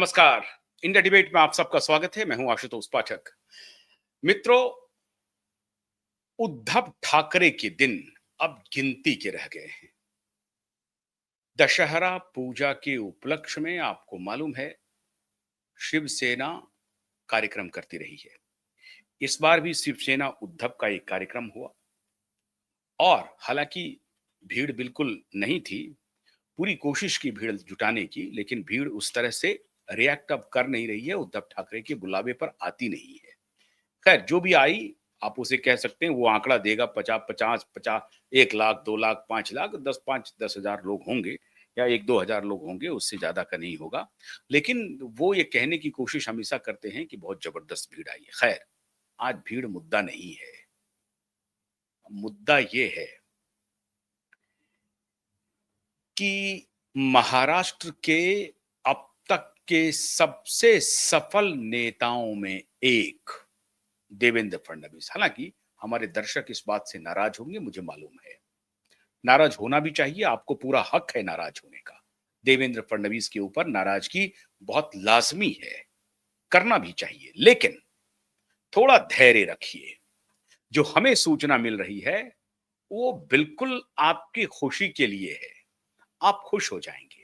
नमस्कार। India debate में आप सबका स्वागत है। मैं हूं आशुतोष पाठक। मित्रों, उद्धव ठाकरे के दिन अब गिनती के रह गए हैं। दशहरा पूजा के उपलक्ष्य में आपको मालूम है, शिवसेना कार्यक्रम करती रही है। इस बार भी शिवसेना उद्धव का एक कार्यक्रम हुआ और हालांकि भीड़ बिल्कुल नहीं थी। पूरी कोशिश की भीड़ जुटाने की, लेकिन भीड़ उस तरह से रिएक्ट अब कर नहीं रही है, उद्धव ठाकरे के बुलावे पर आती नहीं है। खैर, जो भी आई, आप उसे कह सकते हैं, वो आंकड़ा देगा 50 1 लाख 2 लाख 5 लाख 10 हजार लोग होंगे या 1-2 हजार लोग होंगे, उससे ज्यादा का नहीं होगा। लेकिन वो ये कहने की कोशिश हमेशा करते हैं कि बहुत जबरदस्त भीड़ आई है। खैर, आज भीड़ मुद्दा नहीं है। मुद्दा ये है कि महाराष्ट्र के अब तक के सबसे सफल नेताओं में एक देवेंद्र फडणवीस। हालांकि हमारे दर्शक इस बात से नाराज होंगे, मुझे मालूम है। नाराज होना भी चाहिए, आपको पूरा हक है नाराज होने का। देवेंद्र फडणवीस के ऊपर नाराजगी बहुत लाजमी है, करना भी चाहिए, लेकिन थोड़ा धैर्य रखिए। जो हमें सूचना मिल रही है वो बिल्कुल आपकी खुशी के लिए है, आप खुश हो जाएंगे।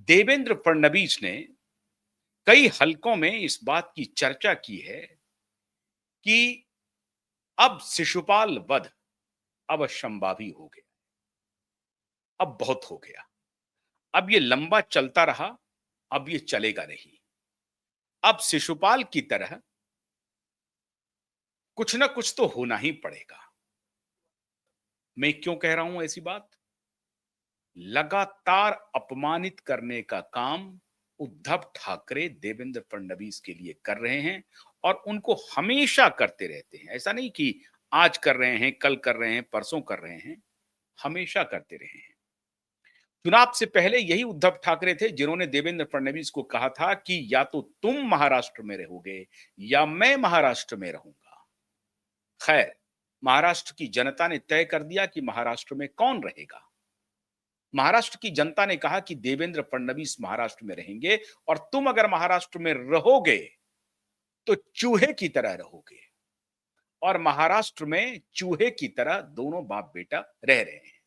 देवेंद्र फडणवीस ने कई हलकों में इस बात की चर्चा की है कि अब शिशुपाल वध अवश्यंभावी हो गया। अब बहुत हो गया। अब ये लंबा चलता रहा, अब ये चलेगा नहीं। अब शिशुपाल की तरह कुछ ना कुछ तो होना ही पड़ेगा। मैं क्यों कह रहा हूं ऐसी बात? लगातार अपमानित करने का काम उद्धव ठाकरे देवेंद्र फडणवीस के लिए कर रहे हैं और उनको हमेशा करते रहते हैं। ऐसा नहीं कि आज कर रहे हैं, कल कर रहे हैं, परसों कर रहे हैं, हमेशा करते रहे हैं। चुनाव से पहले यही उद्धव ठाकरे थे जिन्होंने देवेंद्र फडणवीस को कहा था कि या तो तुम महाराष्ट्र में रहोगे या मैं महाराष्ट्र में रहूंगा। खैर, महाराष्ट्र की जनता ने तय कर दिया कि महाराष्ट्र में कौन रहेगा। महाराष्ट्र की जनता ने कहा कि देवेंद्र फडणवीस महाराष्ट्र में रहेंगे और तुम अगर महाराष्ट्र में रहोगे तो चूहे की तरह रहोगे। और महाराष्ट्र में चूहे की तरह दोनों बाप बेटा रह रहे हैं।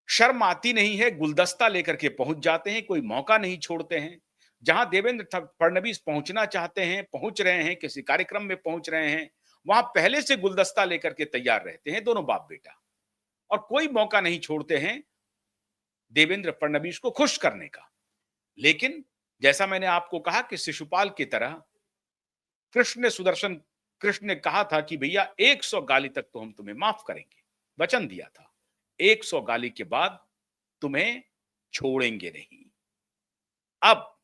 शर्म आती नहीं है, गुलदस्ता लेकर के पहुंच जाते हैं, कोई मौका नहीं छोड़ते हैं। जहां देवेंद्र फडणवीस पहुंचना चाहते हैं, पहुंच रहे हैं, किसी कार्यक्रम में पहुंच रहे हैं, वहां पहले से गुलदस्ता लेकर के तैयार रहते हैं दोनों बाप बेटा, और कोई मौका नहीं छोड़ते हैं देवेंद्र फडणवीस को खुश करने का। लेकिन जैसा मैंने आपको कहा कि शिशुपाल की तरह कृष्ण ने कहा था कि भैया 100 गाली तक तो हम तुम्हें माफ करेंगे, वचन दिया था। 100 गाली के बाद तुम्हें छोड़ेंगे नहीं। अब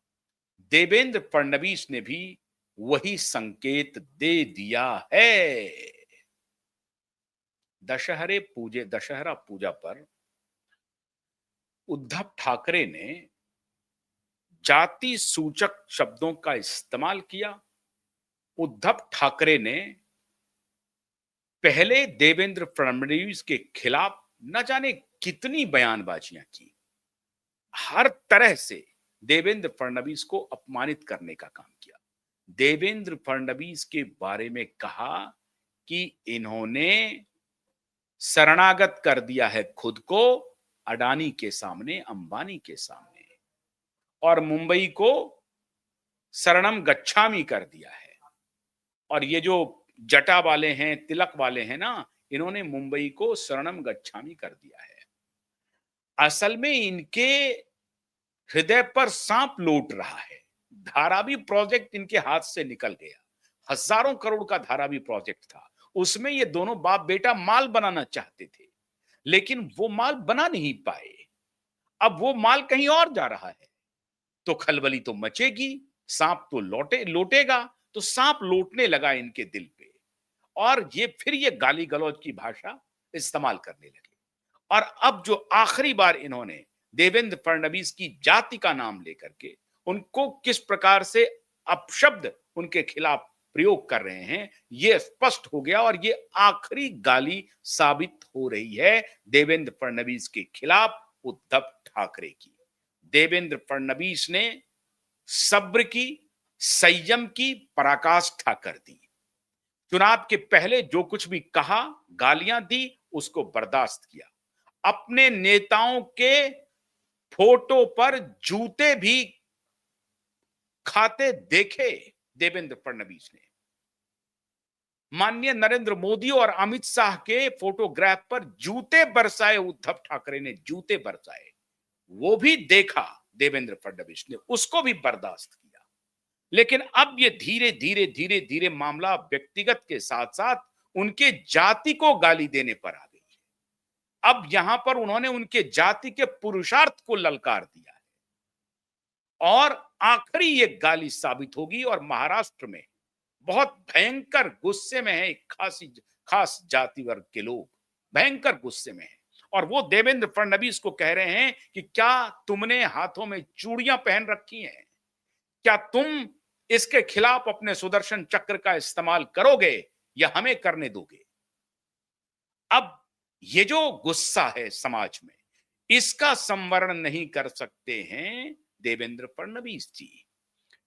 देवेंद्र फडणवीस ने भी वही संकेत दे दिया है। दशहरा पूजा पर उद्धव ठाकरे ने जाति सूचक शब्दों का इस्तेमाल किया। उद्धव ठाकरे ने पहले देवेंद्र फडणवीस के खिलाफ न जाने कितनी बयानबाजियां की। हर तरह से देवेंद्र फडणवीस को अपमानित करने का काम किया। देवेंद्र फडणवीस के बारे में कहा कि इन्होंने शरणागत कर दिया है खुद को अडानी के सामने, अंबानी के सामने, और मुंबई को शरणम गच्छामी कर दिया है। और ये जो जटा वाले हैं, तिलक वाले हैं ना, इन्होंने मुंबई को शरणम गच्छामी कर दिया है। असल में इनके हृदय पर सांप लौट रहा है। धारावी प्रोजेक्ट इनके हाथ से निकल गया। हजारों करोड़ का धारावी प्रोजेक्ट था, उसमें ये दोनों बाप बेटा माल बनाना चाहते थे, लेकिन वो माल बना नहीं पाए। अब वो माल कहीं और जा रहा है तो खलबली तो मचेगी, सांप तो लौटेगा। तो सांप लौटने लगा इनके दिल पे, और ये गाली गलौज की भाषा इस्तेमाल करने लगे। और अब जो आखिरी बार इन्होंने देवेंद्र फडणवीस की जाति का नाम लेकर के उनको किस प्रकार से अपशब्द उनके खिलाफ प्रयोग कर रहे हैं, ये स्पष्ट हो गया। और ये आखिरी गाली साबित हो रही है देवेंद्र फडणवीस के खिलाफ उद्धव ठाकरे की। देवेंद्र फडणवीस ने सब्र की, संयम की पराकाष्ठा कर दी। चुनाव के पहले जो कुछ भी कहा, गालियां दी, उसको बर्दाश्त किया। अपने नेताओं के फोटो पर जूते भी खाते देखे देवेंद्र फडणवीस ने। माननीय नरेंद्र मोदी और अमित शाह के फोटोग्राफ पर जूते बरसाए उद्धव ठाकरे ने, जूते बरसाए। वो भी देखा देवेंद्र फडणवीस ने, उसको भी बर्दाश्त किया। लेकिन अब ये धीरे धीरे धीरे धीरे मामला व्यक्तिगत के साथ साथ उनके जाति को गाली देने पर आ गई है। अब यहां पर उन्होंने उनके जाति के पुरुषार्थ को ललकार दिया है और आखिरी ये गाली साबित होगी। और महाराष्ट्र में बहुत भयंकर गुस्से में है एक खास जाति वर्ग के लोग, भयंकर गुस्से में है। और वो देवेंद्र फडणवीस को कह रहे हैं कि क्या तुमने हाथों में चूड़ियां पहन रखी हैं? क्या तुम इसके खिलाफ अपने सुदर्शन चक्र का इस्तेमाल करोगे या हमें करने दोगे? अब ये जो गुस्सा है समाज में, इसका संवरण नहीं कर सकते हैं देवेंद्र फडणवीस जी।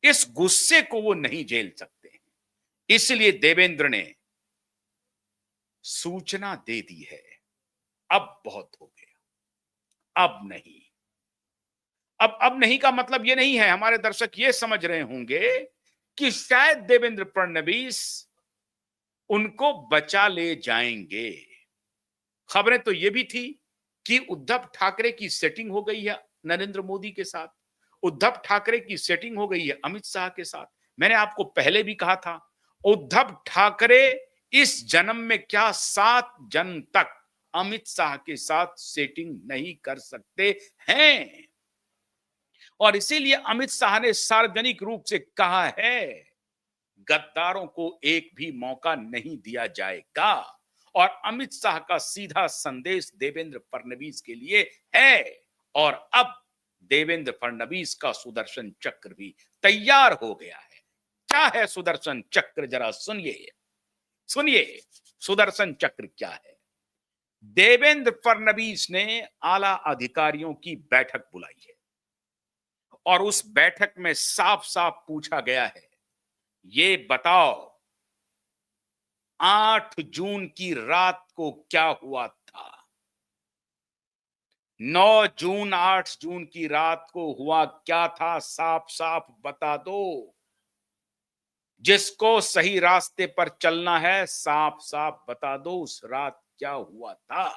इस गुस्से को वो नहीं झेल सकते हैं। इसलिए देवेंद्र ने सूचना दे दी है, अब बहुत हो गया, अब नहीं। अब नहीं का मतलब ये नहीं है, हमारे दर्शक ये समझ रहे होंगे कि शायद देवेंद्र फडणवीस उनको बचा ले जाएंगे। खबरें तो ये भी थी कि उद्धव ठाकरे की सेटिंग हो गई है नरेंद्र मोदी के साथ, उद्धव ठाकरे की सेटिंग हो गई है अमित शाह के साथ। मैंने आपको पहले भी कहा था, उद्धव ठाकरे इस जन्म में क्या 7 जन्म तक अमित शाह के साथ सेटिंग नहीं कर सकते हैं। और इसीलिए अमित शाह ने सार्वजनिक रूप से कहा है, गद्दारों को एक भी मौका नहीं दिया जाएगा। और अमित शाह का सीधा संदेश देवेंद्र फडणवीस के लिए है। और अब देवेंद्र फडणवीस का सुदर्शन चक्र भी तैयार हो गया है। क्या है सुदर्शन चक्र, जरा सुनिए, सुनिए सुदर्शन चक्र क्या है। देवेंद्र फडणवीस ने आला अधिकारियों की बैठक बुलाई है और उस बैठक में साफ साफ पूछा गया है, ये बताओ 8 जून की रात को क्या हुआ था? 9 जून 8 जून की रात को हुआ क्या था? साफ साफ बता दो। जिसको सही रास्ते पर चलना है, साफ साफ बता दो उस रात क्या हुआ था।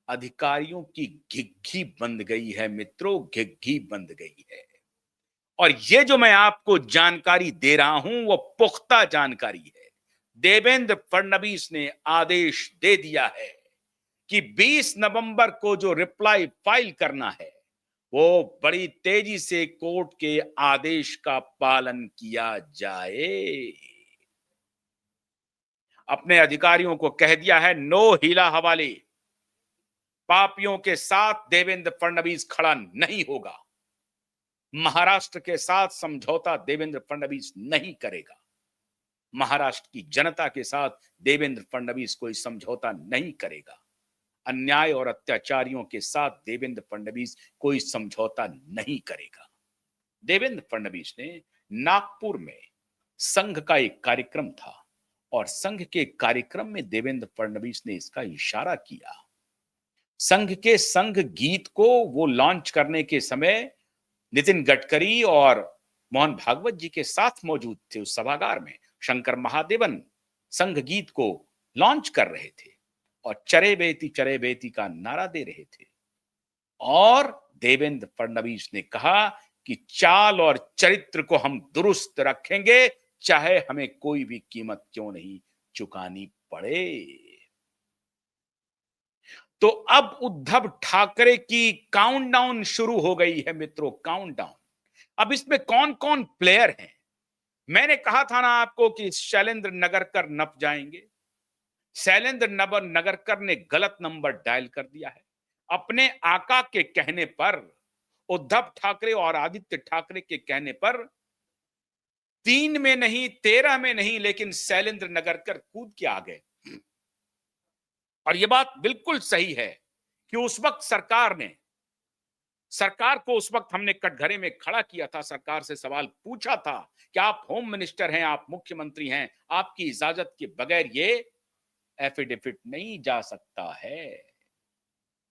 अधिकारियों की घिघी बंद गई है मित्रों, घिघी बंद गई है। और ये जो मैं आपको जानकारी दे रहा हूं वो पुख्ता जानकारी है। देवेंद्र फडणवीस ने आदेश दे दिया है कि 20 नवंबर को जो रिप्लाई फाइल करना है वो बड़ी तेजी से कोर्ट के आदेश का पालन किया जाए। अपने अधिकारियों को कह दिया है, नो हीला हवाले। पापियों के साथ देवेंद्र फडणवीस खड़ा नहीं होगा। महाराष्ट्र के साथ समझौता देवेंद्र फडणवीस नहीं करेगा। महाराष्ट्र की जनता के साथ देवेंद्र फडणवीस कोई समझौता नहीं करेगा। अन्याय और अत्याचारियों के साथ देवेंद्र फडणवीस कोई समझौता नहीं करेगा। देवेंद्र फडणवीस ने नागपुर में संघ का एक कार्यक्रम था और संघ के कार्यक्रम में देवेंद्र फडणवीस ने इसका इशारा किया। संघ के संघ गीत को वो लॉन्च करने के समय नितिन गडकरी और मोहन भागवत जी के साथ मौजूद थे उस सभागार में। शंकर महादेवन संघ गीत को लॉन्च कर रहे थे और चरे बेती का नारा दे रहे थे। और देवेंद्र फडणवीस ने कहा कि चाल और चरित्र को हम दुरुस्त रखेंगे, चाहे हमें कोई भी कीमत क्यों नहीं चुकानी पड़े। तो अब उद्धव ठाकरे की काउंटडाउन शुरू हो गई है मित्रों, काउंटडाउन। अब इसमें कौन कौन प्लेयर हैं? मैंने कहा था ना आपको कि शैलेंद्र नगरकर नप जाएंगे। शैलेंद्र नगरकर ने गलत नंबर डायल कर दिया है। अपने आका के कहने पर, उद्धव ठाकरे और आदित्य ठाकरे के कहने पर 3 में नहीं 13 में नहीं, लेकिन शैलेंद्र नगरकर कूद के आ गए। और यह बात बिल्कुल सही है कि उस वक्त सरकार ने सरकार को उस वक्त हमने कटघरे में खड़ा किया था, सरकार से सवाल पूछा था कि आप होम मिनिस्टर हैं, आप मुख्यमंत्री हैं, आपकी इजाजत के बगैर ये एफिडेविट नहीं जा सकता है।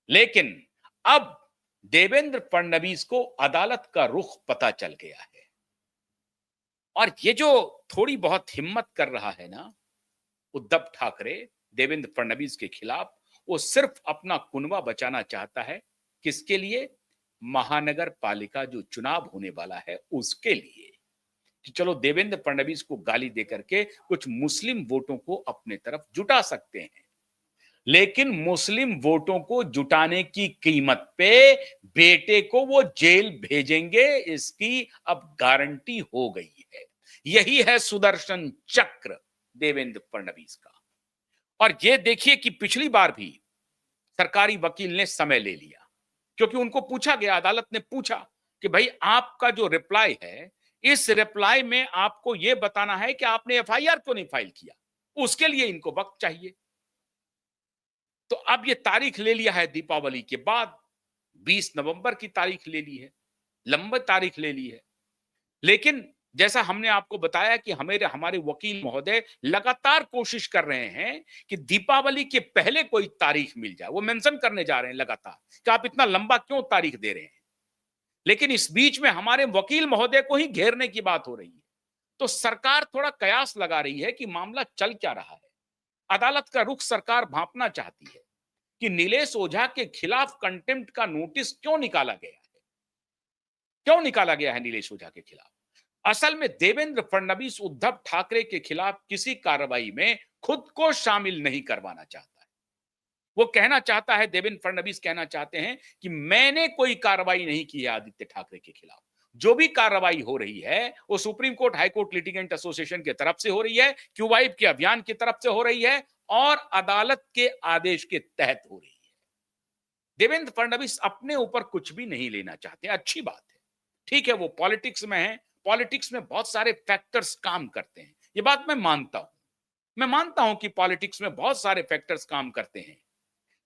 लेकिन अब देवेंद्र फडणवीस को अदालत का रुख पता चल गया है, और ये जो थोड़ी बहुत हिम्मत कर रहा है ना उद्धव ठाकरे देवेंद्र फडणवीस के खिलाफ, वो सिर्फ अपना कुनबा बचाना चाहता है। किसके लिए? महानगर पालिका जो चुनाव होने वाला है उसके लिए, कि चलो देवेंद्र फडणवीस को गाली देकर के कुछ मुस्लिम वोटों को अपने तरफ जुटा सकते हैं। लेकिन मुस्लिम वोटों को जुटाने की कीमत पे बेटे को वो जेल भेजेंगे, इसकी अब गारंटी हो गई है। यही है सुदर्शन चक्र देवेंद्र फडणवीस का। और ये देखिए कि पिछली बार भी सरकारी वकील ने समय ले लिया, क्योंकि उनको पूछा गया, अदालत ने पूछा कि भाई आपका जो रिप्लाई है, इस रिप्लाई में आपको यह बताना है कि आपने एफआईआर क्यों नहीं फाइल किया, उसके लिए इनको वक्त चाहिए। तो अब ये तारीख ले लिया है, दीपावली के बाद 20 नवंबर की तारीख ले ली है, लंबी तारीख ले ली है। लेकिन जैसा हमने आपको बताया कि हमारे वकील महोदय लगातार कोशिश कर रहे हैं कि दीपावली के पहले कोई तारीख मिल जाए। वो मेंशन करने जा रहे हैं लगातार कि आप इतना लंबा क्यों तारीख दे रहे हैं। लेकिन इस बीच में हमारे वकील महोदय को ही घेरने की बात हो रही है। तो सरकार थोड़ा कयास लगा रही है कि मामला चल क्या रहा है। अदालत का रुख सरकार भांपना चाहती है कि नीलेश ओझा के खिलाफ कंटेम्प्ट का नोटिस क्यों निकाला गया है, क्यों निकाला गया है नीलेश ओझा के खिलाफ। असल में देवेंद्र फडणवीस उद्धव ठाकरे के खिलाफ किसी कार्रवाई में खुद को शामिल नहीं करवाना चाहता है। वो कहना चाहता है, देवेंद्र फडणवीस कहना चाहते हैं कि मैंने कोई कार्रवाई नहीं की है आदित्य ठाकरे के खिलाफ। जो भी कार्रवाई हो रही है वो supreme court high court litigant association की तरफ से हो रही है, क्यूवाइब के अभियान की तरफ से हो रही है, और अदालत के आदेश के तहत हो रही है। देवेंद्र फडणवीस अपने ऊपर कुछ भी नहीं लेना चाहते, अच्छी बात है, ठीक है, वो पॉलिटिक्स में है, पॉलिटिक्स में बहुत सारे फैक्टर्स काम करते हैं, ये बात मैं मानता हूं। मैं मानता हूं कि पॉलिटिक्स में बहुत सारे फैक्टर्स काम करते हैं।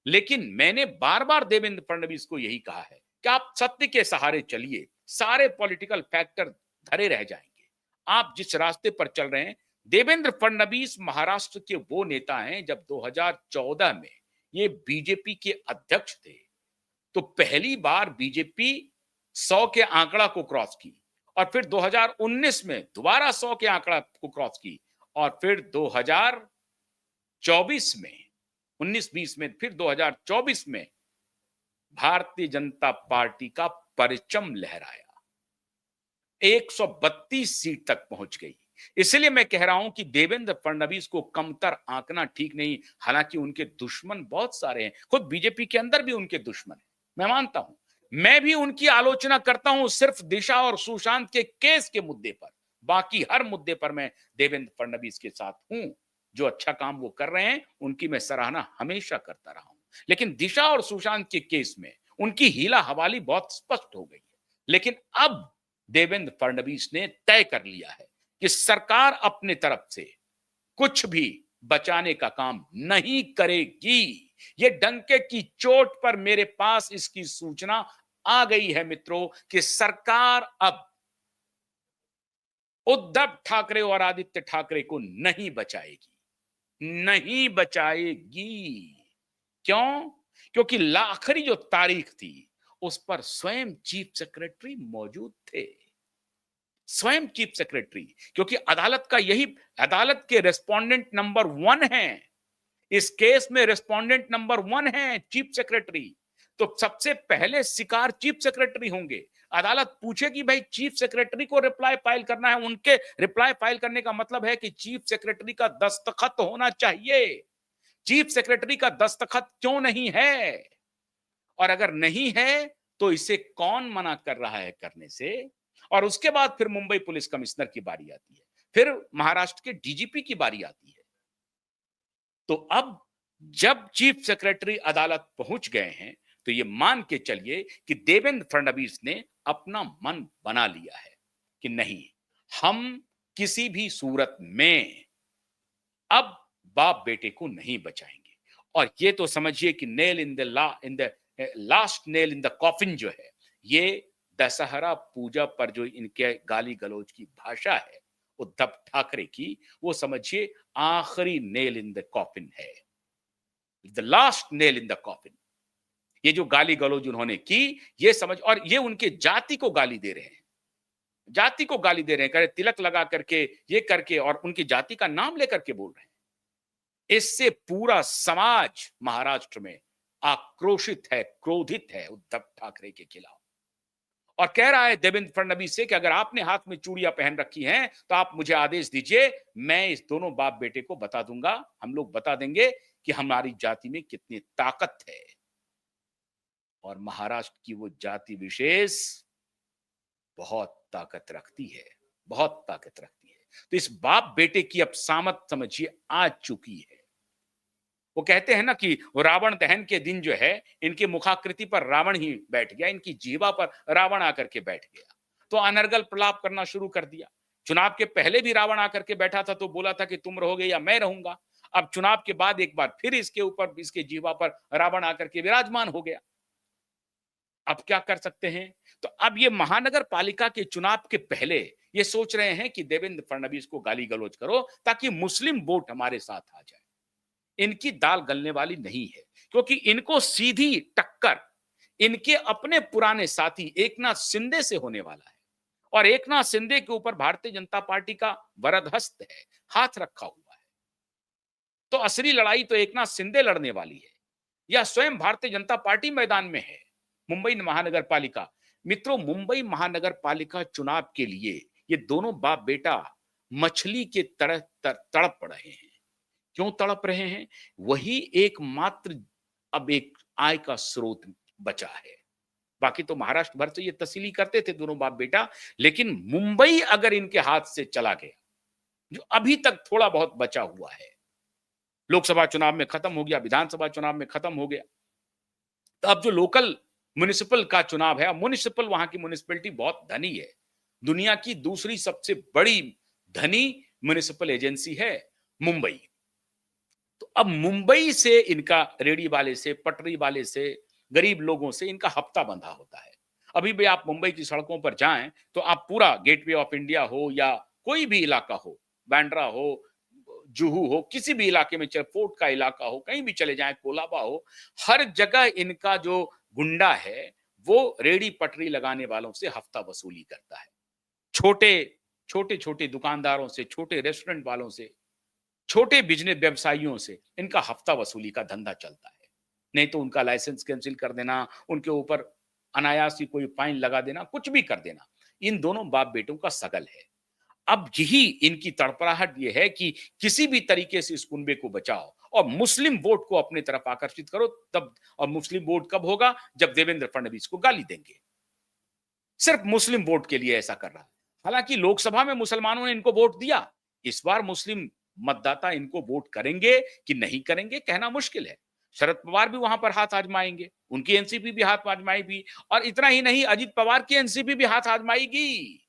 लेकिन मैंने बार बार देवेंद्र फडणवीस को यही कहा है कि आप सत्य के सहारे चलिए, सारे पॉलिटिकल फैक्टर धरे रह जाएंगे। आप जिस रास्ते पर चल रहे हैं, देवेंद्र फडणवीस महाराष्ट्र के वो नेता हैं, जब 2014 में ये बीजेपी के अध्यक्ष थे तो पहली बार बीजेपी 100 के आंकड़ा को क्रॉस की, और फिर 2019 में दोबारा 100 के आंकड़ा को क्रॉस की, और फिर 2024 में 19-20 में, फिर 2024 में भारतीय जनता पार्टी का परचम लहराया, 132 सीट तक पहुंच गई। इसलिए मैं कह रहा हूं कि देवेंद्र फडणवीस को कमतर आंकना ठीक नहीं। हालांकि उनके दुश्मन बहुत सारे हैं, खुद बीजेपी के अंदर भी उनके दुश्मन हैं, मैं मानता हूं। मैं भी उनकी आलोचना करता हूं सिर्फ दिशा और सुशांत के केस के मुद्दे पर, बाकी हर मुद्दे पर मैं देवेंद्र फडणवीस के साथ हूं। जो अच्छा काम वो कर रहे हैं उनकी मैं सराहना हमेशा करता रहा हूं। लेकिन दिशा और सुशांत के केस में उनकी हीला हवाली बहुत स्पष्ट हो गई है। लेकिन अब देवेंद्र फडणवीस ने तय कर लिया है कि सरकार अपने तरफ से कुछ भी बचाने का काम नहीं करेगी। ये डंके की चोट पर मेरे पास इसकी सूचना आ गई है मित्रों कि सरकार अब उद्धव ठाकरे और आदित्य ठाकरे को नहीं बचाएगी, नहीं बचाएगी। क्यों? क्योंकि आखिरी जो तारीख थी उस पर स्वयं चीफ सेक्रेटरी मौजूद थे, स्वयं चीफ सेक्रेटरी, क्योंकि अदालत के रेस्पोंडेंट नंबर 1 हैं इस केस में, रेस्पोंडेंट नंबर 1 है चीफ सेक्रेटरी। तो सबसे पहले शिकार चीफ सेक्रेटरी होंगे। अदालत पूछेगी भाई चीफ सेक्रेटरी को रिप्लाई फाइल करना है, उनके रिप्लाई फाइल करने का मतलब है कि चीफ सेक्रेटरी का दस्तखत होना चाहिए। चीफ सेक्रेटरी का दस्तखत क्यों नहीं है, और अगर नहीं है तो इसे कौन मना कर रहा है करने से। और उसके बाद फिर मुंबई पुलिस कमिश्नर की बारी आती है, फिर महाराष्ट्र के डीजीपी की बारी आती है। तो अब जब चीफ सेक्रेटरी अदालत पहुंच गए हैं तो ये मान के चलिए कि देवेंद्र फडणवीस ने अपना मन बना लिया है कि नहीं, हम किसी भी सूरत में अब बाप बेटे को नहीं बचाएंगे। और ये तो समझिए कि nail in the last nail in the coffin जो है, ये दशहरा पूजा पर जो इनके गाली गलौज की भाषा है उद्धव ठाकरे की, वो समझिए आखिरी नेल इन द कॉफिन है, the last nail in the coffin. ये जो गाली गलौज उन्होंने की, ये समझ, और ये उनके जाति को गाली दे रहे हैं, जाति को गाली दे रहे हैं, कह रहे तिलक लगा करके, ये करके, और उनकी जाति का नाम लेकर के बोल रहे हैं। इससे पूरा समाज महाराष्ट्र में आक्रोशित है, क्रोधित है उद्धव ठाकरे के खिलाफ, और कह रहा है देवेंद्र फडणवीस से कि अगर आपने हाथ में चूड़ियां पहन रखी हैं तो आप मुझे आदेश दीजिए, मैं इस दोनों बाप बेटे को बता दूंगा, हम लोग बता देंगे कि हमारी जाति में कितनी ताकत है। और महाराष्ट्र की वो जाति विशेष बहुत ताकत रखती है, बहुत ताकत रखती है। तो इस बाप बेटे की अब सामत समझिए आ चुकी है। वो कहते हैं ना कि रावण दहन के दिन जो है, इनकी मुखाकृति पर रावण ही बैठ गया, इनकी जीवा पर रावण आकर के बैठ गया, तो अनर्गल प्रलाप करना शुरू कर दिया। चुनाव के पहले भी रावण आकर के बैठा था तो बोला था कि तुम रहोगे या मैं रहूंगा। अब चुनाव के बाद एक बार फिर इसके ऊपर, इसके जीवा पर रावण आकर के विराजमान हो गया। अब क्या कर सकते हैं? तो अब ये महानगर पालिका के चुनाव के पहले ये सोच रहे हैं कि देवेंद्र फडणवीस को गाली गलौज करो ताकि मुस्लिम वोट हमारे साथ आ जाए। इनकी दाल गलने वाली नहीं है, क्योंकि इनको सीधी टक्कर इनके अपने पुराने साथी एकनाथ शिंदे से होने वाला है, और एकनाथ शिंदे के ऊपर भारतीय जनता पार्टी का वरदहस्त है, हाथ रखा हुआ है। तो असली लड़ाई तो एकनाथ शिंदे लड़ने वाली है, या स्वयं भारतीय जनता पार्टी मैदान में है। मुंबई महानगर पालिका, मित्रों, मुंबई महानगर पालिका चुनाव के लिए ये दोनों बाप बेटा मछली के तरह तड़प रहे हैं। क्यों तड़प रहे हैं? वही एकमात्र अब एक आय का स्रोत बचा है। बाकी तो महाराष्ट्र भर से ये तस्वीर करते थे दोनों बाप बेटा, लेकिन मुंबई अगर इनके हाथ से चला गया, जो अभी तक थोड़ा बहुत बचा हुआ है, लोकसभा चुनाव में खत्म हो गया, विधानसभा चुनाव में खत्म हो गया, तो अब जो लोकल म्युनिसिपल का चुनाव है, म्युनिसिपल, वहां की म्युनिसिपैलिटी बहुत धनी है, दुनिया की दूसरी सबसे बड़ी धनी म्युनिसिपल एजेंसी है मुंबई। तो अब मुंबई से इनका, रेडी वाले से, पटरी वाले से, गरीब लोगों से इनका हफ्ता बंधा होता है। अभी भी आप मुंबई की सड़कों पर जाएं तो आप पूरा गेटवे ऑफ इंडिया हो या कोई भी इलाका हो, बांद्रा हो, जुहू हो, किसी भी इलाके में, चाहे फोर्ट का इलाका हो, कहीं भी चले जाएं, कोलाबा हो, हर जगह इनका जो गुंडा है वो रेडी पटरी लगाने वालों से हफ्ता वसूली करता है। छोटे छोटे छोटे दुकानदारों से, छोटे रेस्टोरेंट वालों से, छोटे बिजनेस व्यवसायियों से इनका हफ्ता वसूली का धंधा चलता है। नहीं तो उनका लाइसेंस कैंसिल कर देना, उनके ऊपर अनायास ही कोई फाइन लगा देना, कुछ भी कर देना, इन दोनों बाप बेटों का सगल है। अब यही इनकी तड़पड़ाहट ये है कि किसी भी तरीके से इस कुनबे को बचाओ और मुस्लिम वोट को अपनी तरफ आकर्षित करो, तब, और मुस्लिम वोट कब होगा? जब देवेंद्र फडणवीस को गाली देंगे। सिर्फ मुस्लिम वोट के लिए ऐसा कर रहा है। हालांकि लोकसभा में मुसलमानों ने इनको वोट दिया, इस बार मुस्लिम मतदाता इनको वोट करेंगे कि नहीं करेंगे कहना मुश्किल है। शरद पवार भी वहां पर हाथ आजमाएंगे, उनकी एनसीपी भी हाथ आजमाएगी, और इतना ही नहीं, अजित पवार की एनसीपी भी हाथ आजमाएगी।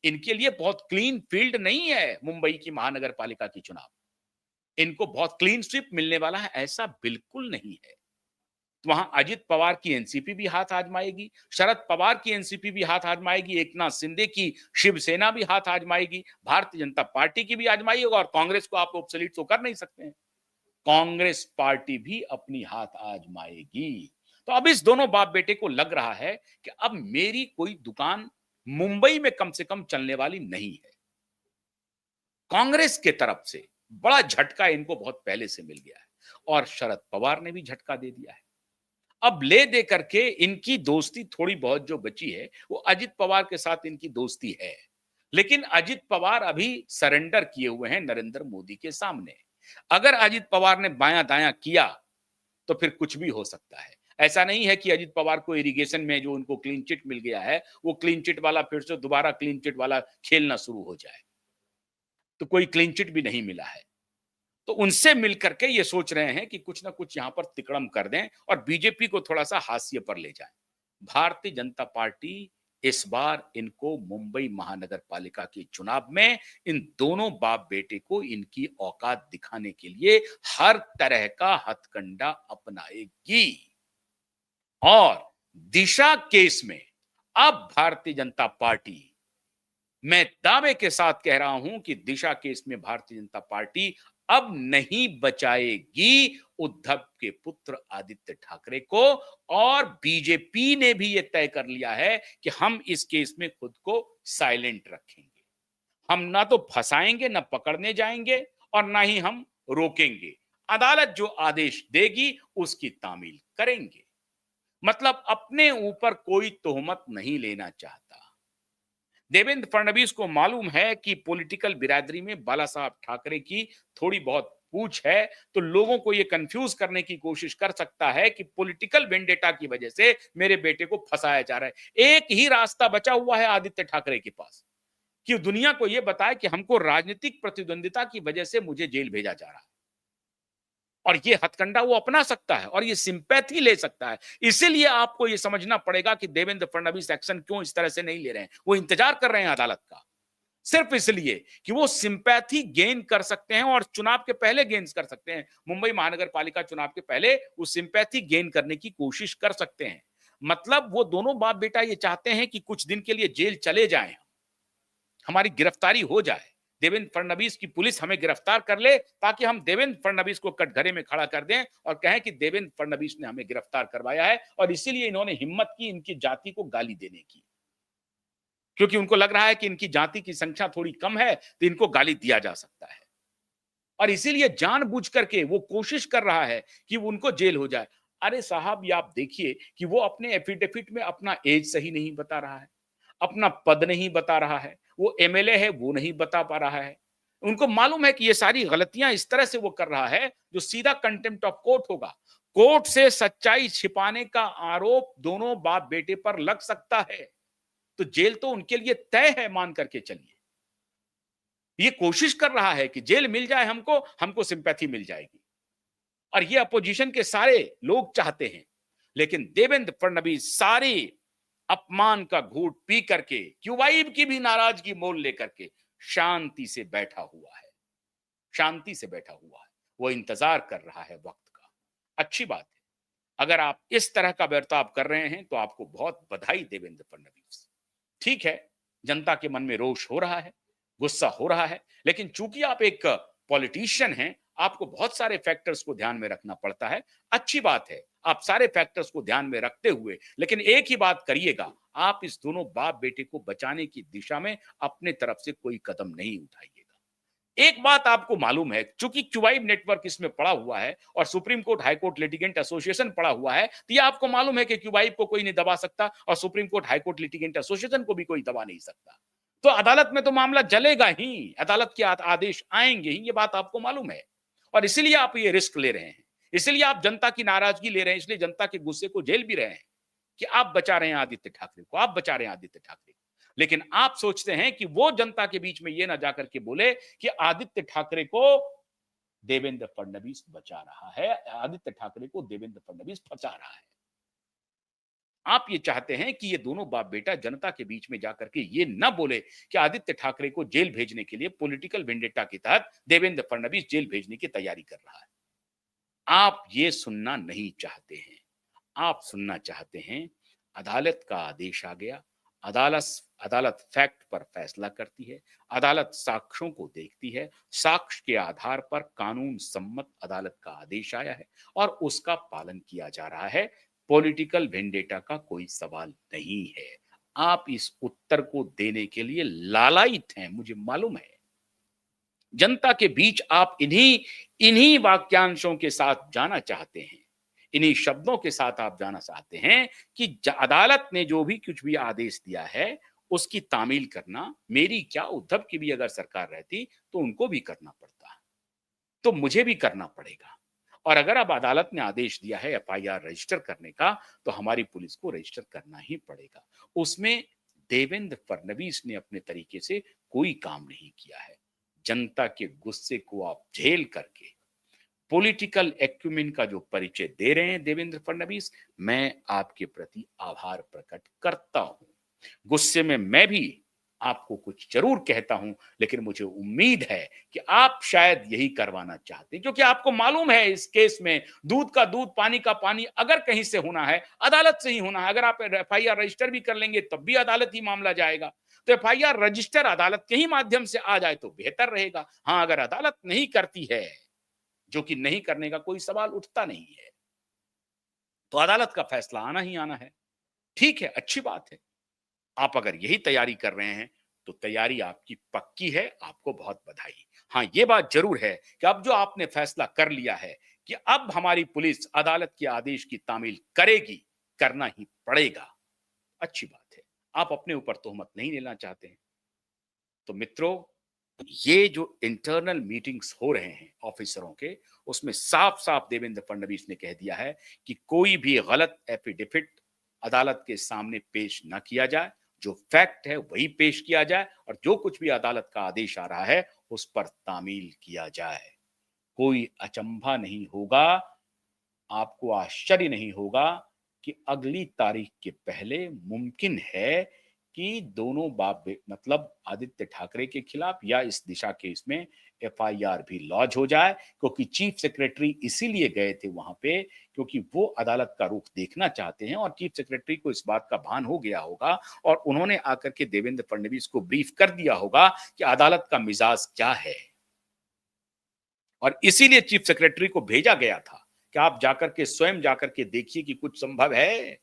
इनके लिए बहुत क्लीन फील्ड नहीं है मुंबई की महानगर पालिका की चुनाव। इनको बहुत क्लीन स्वीप मिलने वाला है, ऐसा बिल्कुल नहीं है। तो वहां अजित पवार की एनसीपी भी हाथ आजमाएगी, शरद पवार की एनसीपी भी हाथ आजमाएगी, एकनाथ शिंदे की शिवसेना भी हाथ आजमाएगी, भारतीय जनता पार्टी की भी आजमाएगी, और कांग्रेस को आप ऑब्सोलीट तो कर नहीं सकते हैं, कांग्रेस पार्टी भी अपनी हाथ आजमाएगी। तो अब इस दोनों बाप बेटे को लग रहा है कि अब मेरी कोई दुकान मुंबई में कम से कम चलने वाली नहीं है। कांग्रेस के तरफ से बड़ा झटका इनको बहुत पहले से मिल गया है, और शरद पवार ने भी झटका दे दिया है। अब ले दे करके इनकी दोस्ती थोड़ी बहुत जो बची है वो अजित पवार के साथ इनकी दोस्ती है, लेकिन अजित पवार अभी सरेंडर किए हुए हैं नरेंद्र मोदी के सामने। अगर अजित पवार ने बायां दायां किया तो फिर कुछ भी हो सकता है। ऐसा नहीं है कि अजित पवार को इरिगेशन में जो उनको क्लीन चिट मिल गया है, वो क्लीन चिट वाला फिर से दोबारा क्लीन चिट वाला खेलना शुरू हो जाए, तो कोई क्लीन चिट भी नहीं मिला है। तो उनसे मिलकर के ये सोच रहे हैं कि कुछ ना कुछ यहां पर तिकड़म कर दें और बीजेपी को थोड़ा सा हाशिए पर ले जाएं। भारतीय जनता पार्टी इस बार इनको मुंबई महानगर पालिका के चुनाव में इन दोनों बाप बेटे को इनकी औकात दिखाने के लिए हर तरह का हथकंडा अपनाएगी, और दिशा केस में अब भारतीय जनता पार्टी, मैं दावे के साथ कह रहा हूं कि दिशा केस में भारतीय जनता पार्टी अब नहीं बचाएगी उद्धव के पुत्र आदित्य ठाकरे को। और बीजेपी ने भी यह तय कर लिया है कि हम इस केस में खुद को साइलेंट रखेंगे। हम ना तो फंसाएंगे, ना पकड़ने जाएंगे और ना ही हम रोकेंगे। अदालत जो आदेश देगी उसकी तामील करेंगे। मतलब अपने ऊपर कोई तोहमत नहीं लेना चाहता। देवेंद्र फडणवीस को मालूम है कि पॉलिटिकल बिरादरी में बाला साहब ठाकरे की थोड़ी बहुत पूछ है, तो लोगों को यह कंफ्यूज करने की कोशिश कर सकता है कि पॉलिटिकल वेंडेटा की वजह से मेरे बेटे को फंसाया जा रहा है। एक ही रास्ता बचा हुआ है आदित्य ठाकरे के पास कि दुनिया को यह बताए कि हमको राजनीतिक प्रतिद्वंदिता की वजह से मुझे जेल भेजा जा रहा है, और ये हथकंडा वो अपना सकता है और ये सिंपैथी ले सकता है। इसीलिए आपको ये समझना पड़ेगा कि देवेंद्र फडणवीस एक्शन क्यों इस तरह से नहीं ले रहे हैं। वो इंतजार कर रहे हैं अदालत का, सिर्फ इसलिए कि वो सिंपैथी गेन कर सकते हैं और चुनाव के पहले गेन कर सकते हैं। मुंबई महानगर पालिका चुनाव के पहले वो सिंपैथी गेन करने की कोशिश कर सकते हैं। मतलब वो दोनों बाप बेटा ये चाहते हैं कि कुछ दिन के लिए जेल चले जाएं, हमारी गिरफ्तारी हो जाए, देवेंद्र फडणवीस की पुलिस हमें गिरफ्तार कर ले, ताकि हम देवेंद्र फडणवीस को कटघरे में खड़ा कर दें और कहें कि देवेंद्र फडणवीस ने हमें गिरफ्तार करवाया है। और इसीलिए इन्होंने हिम्मत की इनकी जाति को गाली देने की, क्योंकि उनको लग रहा है कि इनकी जाति की संख्या थोड़ी कम है तो इनको गाली दिया जा सकता है। और इसीलिए जानबूझ करके वो कोशिश कर रहा है कि उनको जेल हो जाए। अरे साहब, ये आप देखिए कि वो अपने एफिडेविट में अपना एज सही नहीं बता रहा है, अपना पद नहीं बता रहा है, वो एमएलए है वो नहीं बता पा रहा है। उनको मालूम है कि ये सारी गलतियां इस तरह से वो कर रहा है जो सीधा कंटेम्प्ट ऑफ कोर्ट होगा। कोर्ट से सच्चाई छिपाने का आरोप दोनों बाप बेटे पर लग सकता है, तो जेल तो उनके लिए तय है, मान करके चलिए। ये कोशिश कर रहा है कि जेल मिल जाए हमको, हमको सिंपैथी मिल जाएगी, और ये अपोजिशन के सारे लोग चाहते हैं। लेकिन देवेंद्र फडणवीस सारे अपमान का घूंट पी करके, क्यूबाइब की भी नाराजगी मोल लेकर के शांति से बैठा हुआ है, शांति से बैठा हुआ है। वो इंतजार कर रहा है वक्त का। अच्छी बात है, अगर आप इस तरह का बर्ताव कर रहे हैं तो आपको बहुत बधाई देवेंद्र फडणवीस। ठीक है, जनता के मन में रोष हो रहा है, गुस्सा हो रहा है, लेकिन चूंकि आप एक पॉलिटिशियन हैं, आपको बहुत सारे फैक्टर्स को ध्यान में रखना पड़ता है। अच्छी बात है, आप सारे फैक्टर्स को ध्यान में रखते हुए, लेकिन एक ही बात करिएगा, आप इस दोनों बाप बेटे को बचाने की दिशा में अपने तरफ से कोई कदम नहीं उठाइएगा। एक बात आपको मालूम है, चूंकि क्यूबाइब नेटवर्क इसमें पड़ा हुआ है और supreme court high court litigant association पड़ा हुआ है, तो ये आपको मालूम है कि क्यूबाइब को कोई नहीं दबा सकता और supreme court high court litigant association को भी कोई दबा नहीं सकता। तो अदालत में तो मामला जलेगा ही, अदालत के आदेश आएंगे ही, ये बात आपको मालूम है। और इसीलिए आप ये रिस्क ले रहे हैं, इसलिए आप जनता की नाराजगी ले रहे हैं, इसलिए जनता के गुस्से को झेल भी रहे हैं कि आप बचा रहे हैं आदित्य ठाकरे को, आप बचा रहे हैं आदित्य ठाकरे को। लेकिन आप सोचते हैं कि वो जनता के बीच में ये ना जाकर के बोले कि आदित्य ठाकरे को देवेंद्र फडणवीस बचा रहा है, आदित्य ठाकरे को देवेंद्र फडणवीस फंसा रहा है। आप ये चाहते हैं कि ये दोनों बाप बेटा जनता के बीच में जाकर के ये ना बोले कि आदित्य ठाकरे को जेल भेजने के लिए पॉलिटिकल वेंडेटा के तहत देवेंद्र फडणवीस जेल भेजने की तैयारी कर रहा है। आप ये सुनना नहीं चाहते हैं। आप सुनना चाहते हैं अदालत का आदेश आ गया, अदालत अदालत फैक्ट पर फैसला करती है, अदालत साक्ष्यों को देखती है, साक्ष्य के आधार पर कानून सम्मत अदालत का आदेश आया है और उसका पालन किया जा रहा है। पॉलिटिकल वेंडेटा का कोई सवाल नहीं है। आप इस उत्तर को देने के लिए लालायित हैं, मुझे मालूम है। जनता के बीच आप इन्हीं इन्हीं वाक्यांशों के साथ जाना चाहते हैं, इन्हीं शब्दों के साथ आप जाना चाहते हैं कि अदालत ने जो भी कुछ भी आदेश दिया है उसकी तामील करना, मेरी क्या उद्धव की भी अगर सरकार रहती तो उनको भी करना पड़ता, तो मुझे भी करना पड़ेगा। और अगर अब अदालत ने आदेश दिया है एफआईआर रजिस्टर करने का, तो हमारी पुलिस को रजिस्टर करना ही पड़ेगा। उसमें देवेंद्र फडणवीस ने अपने तरीके से कोई काम नहीं किया है। जनता के गुस्से को आप झेल करके पॉलिटिकल एक्यूमेन का जो परिचय दे रहे हैं देवेंद्र फडणवीस, मैं आपके प्रति आभार प्रकट करता हूं। गुस्से में मैं भी आपको कुछ जरूर कहता हूं, लेकिन मुझे उम्मीद है कि आप शायद यही करवाना चाहते हैं, क्योंकि आपको मालूम है इस केस में दूध का दूध पानी का पानी अगर कहीं से होना है, अदालत से ही होना है। अगर आप एफआईआर रजिस्टर भी कर लेंगे तब भी अदालत ही मामला जाएगा। तो एफआईआर रजिस्टर अदालत के ही माध्यम से आ जाए तो बेहतर रहेगा। हाँ, अगर अदालत नहीं करती है, जो कि नहीं करने का कोई सवाल उठता नहीं है, तो अदालत का फैसला आना ही आना है। ठीक है, अच्छी बात है। आप अगर यही तैयारी कर रहे हैं तो तैयारी आपकी पक्की है, आपको बहुत बधाई। हाँ, ये बात जरूर है कि अब जो आपने फैसला कर लिया है कि अब हमारी पुलिस अदालत के आदेश की तामील करेगी, करना ही पड़ेगा, अच्छी बात है। आप अपने ऊपर तोहमत नहीं लेना चाहते हैं। तो मित्रों, ये जो इंटरनल मीटिंग्स हो रहे हैं ऑफिसरों के, उसमें साफ साफ देवेंद्र फडणवीस ने कह दिया है कि कोई भी गलत एफिडेविट अदालत के सामने पेश न किया जाए, जो फैक्ट है वही पेश किया जाए, और जो कुछ भी अदालत का आदेश आ रहा है उस पर तामील किया जाए। कोई अचंभा नहीं होगा, आपको आश्चर्य नहीं होगा कि अगली तारीख के पहले मुमकिन है कि दोनों मतलब आदित्य ठाकरे के खिलाफ या इस दिशा के इसमें एफआईआर भी लॉन्च हो जाए, क्योंकि चीफ सेक्रेटरी इसीलिए गए थे वहां पे क्योंकि वो अदालत का रुख देखना चाहते हैं, और चीफ सेक्रेटरी को इस बात का भान हो गया होगा और उन्होंने आकर के देवेंद्र फडणवीस को ब्रीफ कर दिया होगा कि अदालत का मिजाज क्या है, और इसीलिए चीफ सेक्रेटरी को भेजा गया था कि आप जाकर के स्वयं जाकर के देखिए कि कुछ संभव है,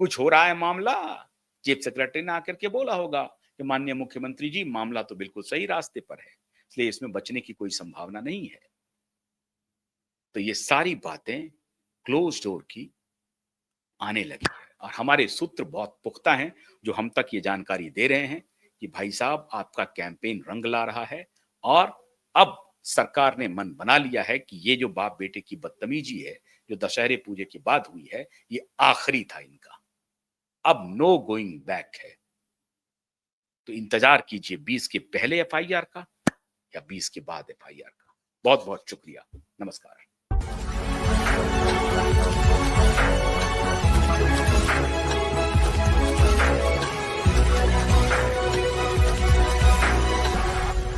कुछ हो रहा है मामला। चीफ सेक्रेटरी ने आकर के बोला होगा कि माननीय मुख्यमंत्री जी, मामला तो बिल्कुल सही रास्ते पर है, इसलिए इसमें बचने की कोई संभावना नहीं है। तो ये सारी बातें क्लोज डोर की आने लगी है, और हमारे सूत्र बहुत पुख्ता हैं जो हम तक ये जानकारी दे रहे हैं कि भाई साहब, आपका कैंपेन रंग ला रहा है, और अब सरकार ने मन बना लिया है कि ये जो बाप बेटे की बदतमीजी है जो दशहरे पूजे के बाद हुई है, ये आखिरी था इनका, अब नो गोइंग बैक है। तो इंतजार कीजिए 20 के पहले एफआईआर का या 20 के बाद एफआईआर का। बहुत बहुत शुक्रिया, नमस्कार।